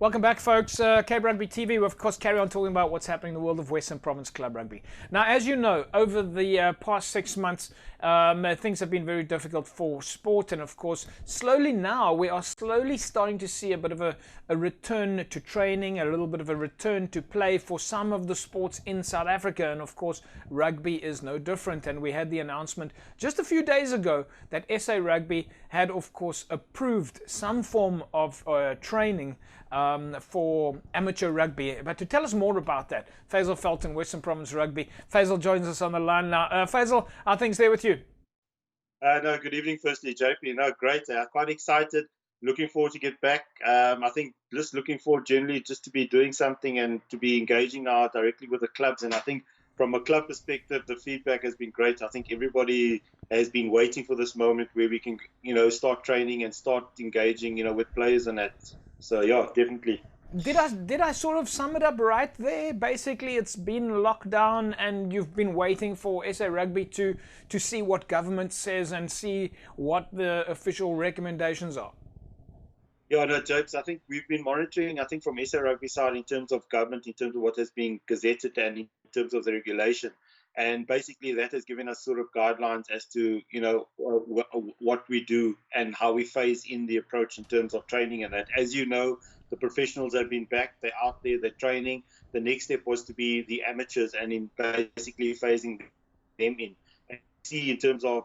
Welcome back, folks. Rugby TV. We, of course, carry on talking about what's happening in the world of Western Province Club Rugby. Now, as you know, over the past 6 months, things have been very difficult for sport. And, of course, slowly now, we are slowly starting to see a bit of a return to training, a little bit of a return to play for some of the sports in South Africa. And, of course, rugby is no different. And we had the announcement just a few days ago that SA Rugby had, of course, approved some form of training for amateur rugby. But to tell us more about that, Faizel Felton, Western Province Rugby. Faizel joins us on the line now. Faizel, how are things there with you? No, good evening, firstly, JP. No, great. Quite excited. Looking forward to get back. I think just looking forward generally just to be doing something and to be engaging now directly with the clubs. And I think from a club perspective, the feedback has been great. I think everybody has been waiting for this moment where we can, start training and start engaging, with players and that. So, yeah, definitely. Did I sort of sum it up right there? Basically, it's been lockdown and you've been waiting for SA Rugby to see what government says and see what the official recommendations are. Yeah, no, Jobs, I think we've been monitoring, I think from SA Rugby side in terms of government, in terms of what has been gazetted and in terms of the regulation. And basically that has given us sort of guidelines as to, what we do and how we phase in the approach in terms of training and that. As you know, the professionals have been back, they're out there, they're training. The next step was to be the amateurs and in basically phasing them in. And see in terms of,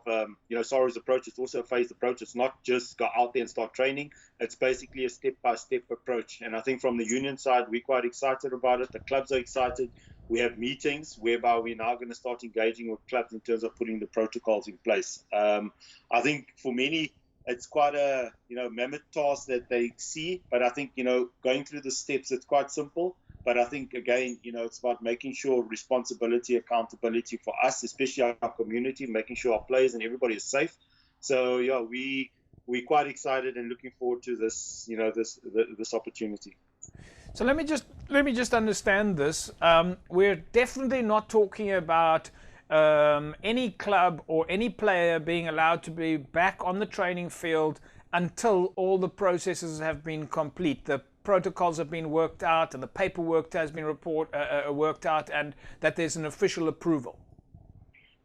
SARU's approach, it's also a phased approach. It's not just go out there and start training. It's basically a step-by-step approach. And I think from the union side, we're quite excited about it. The clubs are excited. We have meetings whereby we're now going to start engaging with clubs in terms of putting the protocols in place. I think for many, it's quite a mammoth task that they see, but I think going through the steps, it's quite simple. But I think again, it's about making sure responsibility, accountability for us, especially our community, making sure our players and everybody is safe. So yeah, we're quite excited and looking forward to this, this opportunity. So let me just understand this. We're definitely not talking about any club or any player being allowed to be back on the training field until all the processes have been complete. The protocols have been worked out and the paperwork has been worked out, and that there's an official approval.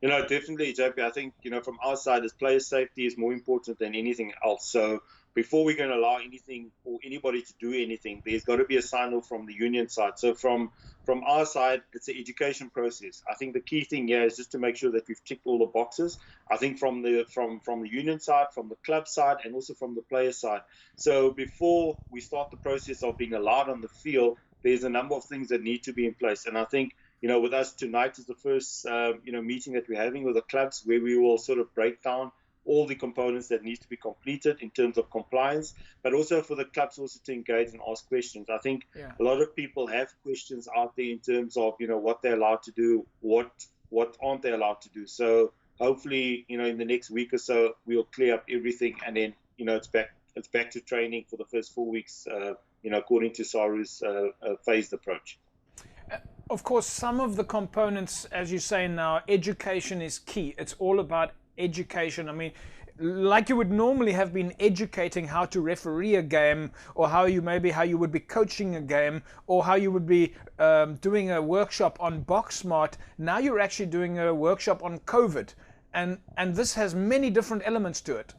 Definitely, JP. I think, from our side, as player safety is more important than anything else. So before we're going to allow anything or anybody to do anything, there's got to be a sign-off from the union side. So from our side, it's an education process. I think the key thing here is just to make sure that we've ticked all the boxes. I think from the union side, from the club side, and also from the player side. So before we start the process of being allowed on the field, there's a number of things that need to be in place. And I think, with us tonight is the first, meeting that we're having with the clubs where we will sort of break down all the components that need to be completed in terms of compliance, but also for the clubs also to engage and ask questions. I think a lot of people have questions out there in terms of, what they're allowed to do, what aren't they allowed to do. So hopefully, in the next week or so, we'll clear up everything and then, it's back to training for the first 4 weeks, according to SARU's phased approach. Of course, some of the components, as you say now, education is key. It's all about education. I mean, like you would normally have been educating how to referee a game, or how you would be coaching a game, or how you would be doing a workshop on box smart. Now you're actually doing a workshop on COVID, and this has many different elements to it.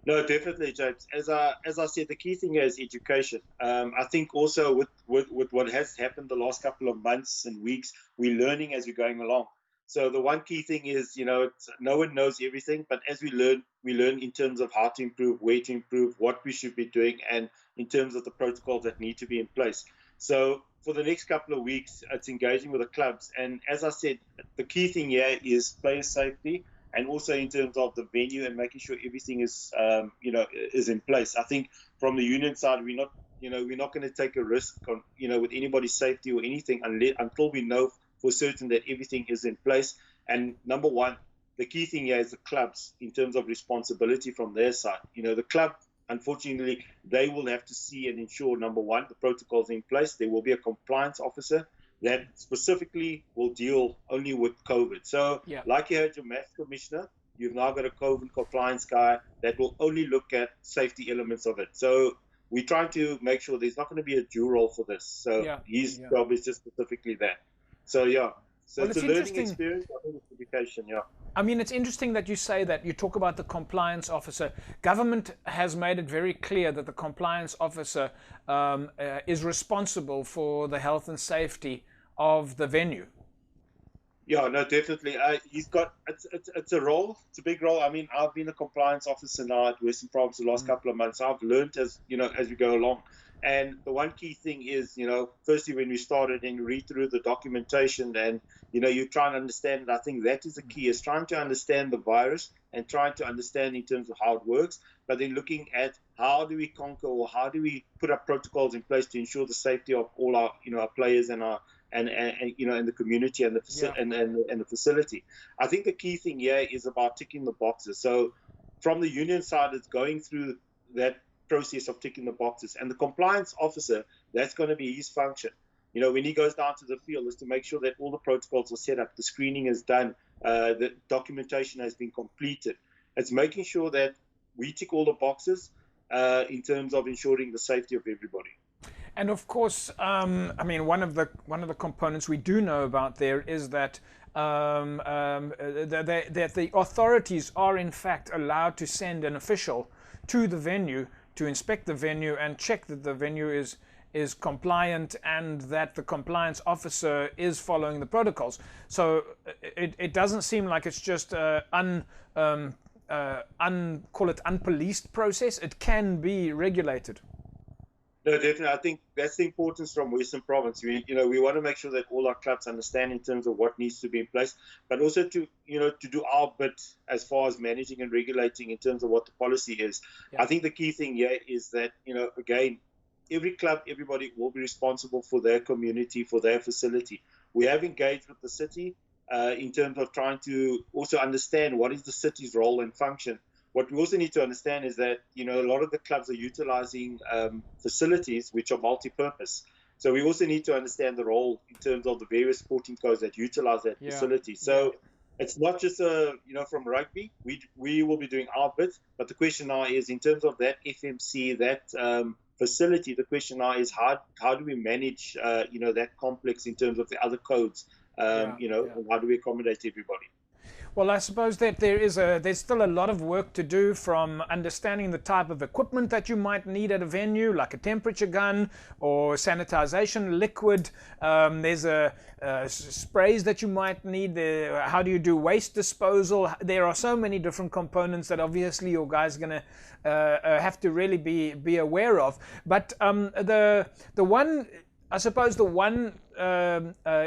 No, definitely, James. As I said, the key thing is education. I think also with what has happened the last couple of months and weeks, we're learning as we're going along. So the one key thing is, no one knows everything, but as we learn in terms of how to improve, where to improve, what we should be doing, and in terms of the protocols that need to be in place. So for the next couple of weeks, it's engaging with the clubs. And as I said, the key thing here is player safety, and also in terms of the venue and making sure everything is, is in place. I think from the union side, we're not going to take a risk on, with anybody's safety or anything until we know for certain that everything is in place. And number one, the key thing here is the clubs in terms of responsibility from their side. The club, unfortunately, they will have to see and ensure, number one, the protocols in place. There will be a compliance officer that specifically will deal only with COVID. So like you had your maths commissioner, you've now got a COVID compliance guy that will only look at safety elements of it. So we're trying to make sure there's not going to be a dual role for this. So his job is just specifically that. So so it's a learning experience. I think it's education. I mean, it's interesting that you say that. You talk about the compliance officer. Government has made it very clear that the compliance officer is responsible for the health and safety of the venue. Yeah, no, definitely. He's got it's a role. It's a big role. I mean, I've been a compliance officer now at Western Province the last couple of months. I've learned as we go along. And the one key thing is, firstly, when we started and read through the documentation and, you try and understand it, I think that is the key, is trying to understand the virus and trying to understand in terms of how it works, but then looking at how do we conquer, or how do we put up protocols in place to ensure the safety of all our, our players and our, and in the community and the facility. I think the key thing here is about ticking the boxes. So from the union side, it's going through that process of ticking the boxes, and the compliance officer, that's going to be his function. When he goes down to the field, is to make sure that all the protocols are set up, the screening is done, the documentation has been completed. It's making sure that we tick all the boxes in terms of ensuring the safety of everybody. And of course, I mean, one of the components we do know about there is that that the authorities are in fact allowed to send an official to the venue to inspect the venue and check that the venue is compliant and that the compliance officer is following the protocols. So it doesn't seem like it's just call it unpoliced process. It can be regulated. No, definitely. I think that's the importance from Western Province. We want to make sure that all our clubs understand in terms of what needs to be in place, but also to do our bit as far as managing and regulating in terms of what the policy is. Yeah. I think the key thing here is that, again, every club, everybody will be responsible for their community, for their facility. We have engaged with the city in terms of trying to also understand what is the city's role and function. What we also need to understand is that, a lot of the clubs are utilizing facilities which are multi-purpose. So we also need to understand the role in terms of the various sporting codes that utilize that facility. So it's not just, from rugby, we will be doing our bit. But the question now is, in terms of that FMC, that facility, the question now is how do we manage, that complex in terms of the other codes, and how do we accommodate everybody? Well, I suppose that there's still a lot of work to do, from understanding the type of equipment that you might need at a venue, like a temperature gun or sanitization liquid. There's sprays that you might need. How do you do waste disposal? There are so many different components that obviously your guys are going to have to really be aware of. But the one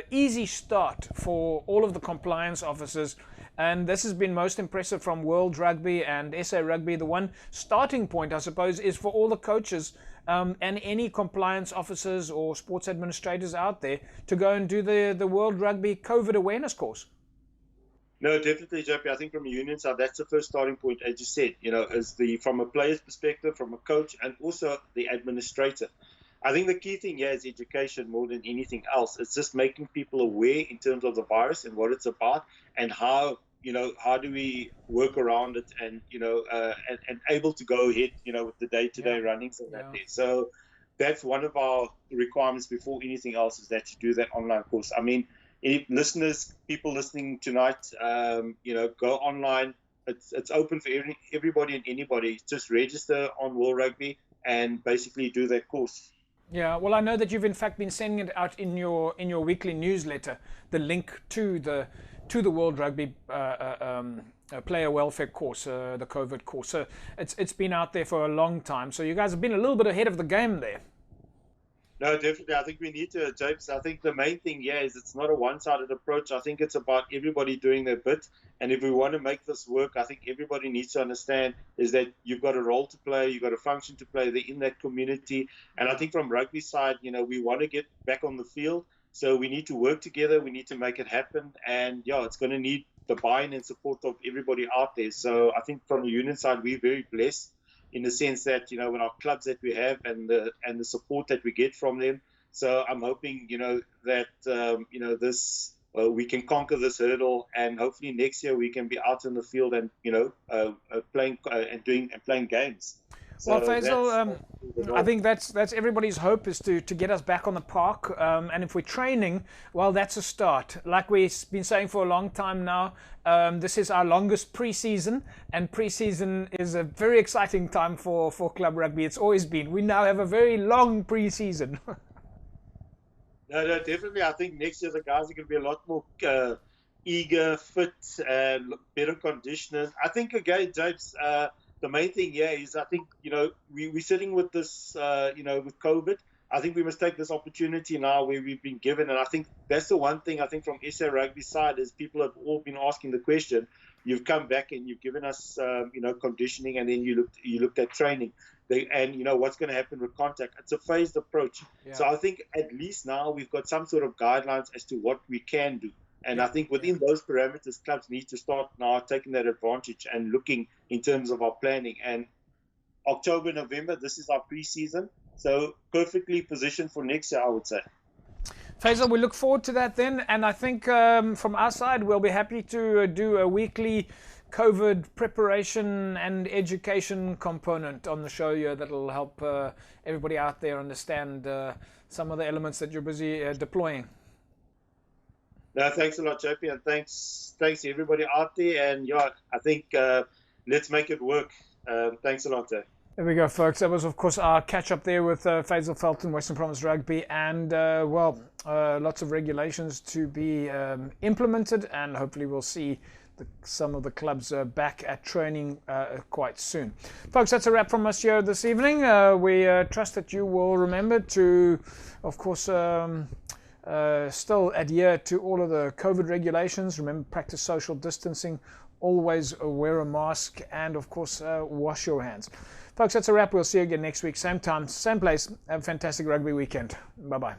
easy start for all of the compliance officers, and this has been most impressive from World Rugby and SA Rugby, the one starting point, I suppose, is for all the coaches and any compliance officers or sports administrators out there to go and do the World Rugby COVID awareness course. No, definitely, JP. I think from a union side, that's the first starting point, as you said, from a player's perspective, from a coach, and also the administrator. I think the key thing here is education more than anything else. It's just making people aware in terms of the virus and what it's about, and how do we work around it, and and able to go ahead with the day-to-day runnings and that there. So that's one of our requirements before anything else, is that you do that online course. I mean, people listening tonight, go online. It's open for everybody and anybody. Just register on World Rugby and basically do that course. Yeah, well, I know that you've in fact been sending it out in your weekly newsletter, the link to the World Rugby player welfare course, the COVID course. So it's been out there for a long time. So you guys have been a little bit ahead of the game there. No, definitely. I think we need to, Japes. I think the main thing here is it's not a one-sided approach. I think it's about everybody doing their bit. And if we want to make this work, I think everybody needs to understand is that you've got a role to play, you've got a function to play in that community. And I think from rugby side, we want to get back on the field. So we need to work together. We need to make it happen. And it's going to need the buy-in and support of everybody out there. So I think from the union side, we're very blessed in the sense that, with our clubs that we have and the support that we get from them. So I'm hoping, that, this, we can conquer this hurdle, and hopefully next year we can be out in the field and, playing and playing games. Well, So Faizel, that's I think that's everybody's hope is to get us back on the park. And if we're training, well, that's a start. Like we've been saying for a long time now, this is our longest preseason, and preseason is a very exciting time for club rugby. It's always been. We now have a very long preseason. No, definitely. I think next year the guys are going to be a lot more eager, fit, and better conditioners. I think, again, James, the main thing here is I think, we're sitting with this, with COVID. I think we must take this opportunity now where we've been given. And I think that's the one thing I think from SA Rugby side is people have all been asking the question. You've come back and you've given us, conditioning, and then you looked at training. And what's going to happen with contact. It's a phased approach. Yeah. So I think at least now we've got some sort of guidelines as to what we can do. And I think within those parameters, clubs need to start now taking that advantage and looking in terms of our planning. And October, November, this is our preseason. So perfectly positioned for next year, I would say. Faizel, we look forward to that then. And I think from our side, we'll be happy to do a weekly COVID preparation and education component on the show here that'll help everybody out there understand some of the elements that you're busy deploying. No, thanks a lot, JP, and thanks to everybody out there. And I think let's make it work. Thanks a lot, There we go, folks. That was, of course, our catch-up there with Faizel Felton, Western Province Rugby, and, lots of regulations to be implemented, and hopefully we'll see some of the clubs back at training quite soon. Folks, that's a wrap from us here this evening. We trust that you will remember to, of course, still adhere to all of the COVID regulations. Remember, practice social distancing, always wear a mask, and, of course, wash your hands. Folks, that's a wrap. We'll see you again next week, same time, same place. Have a fantastic rugby weekend. Bye-bye.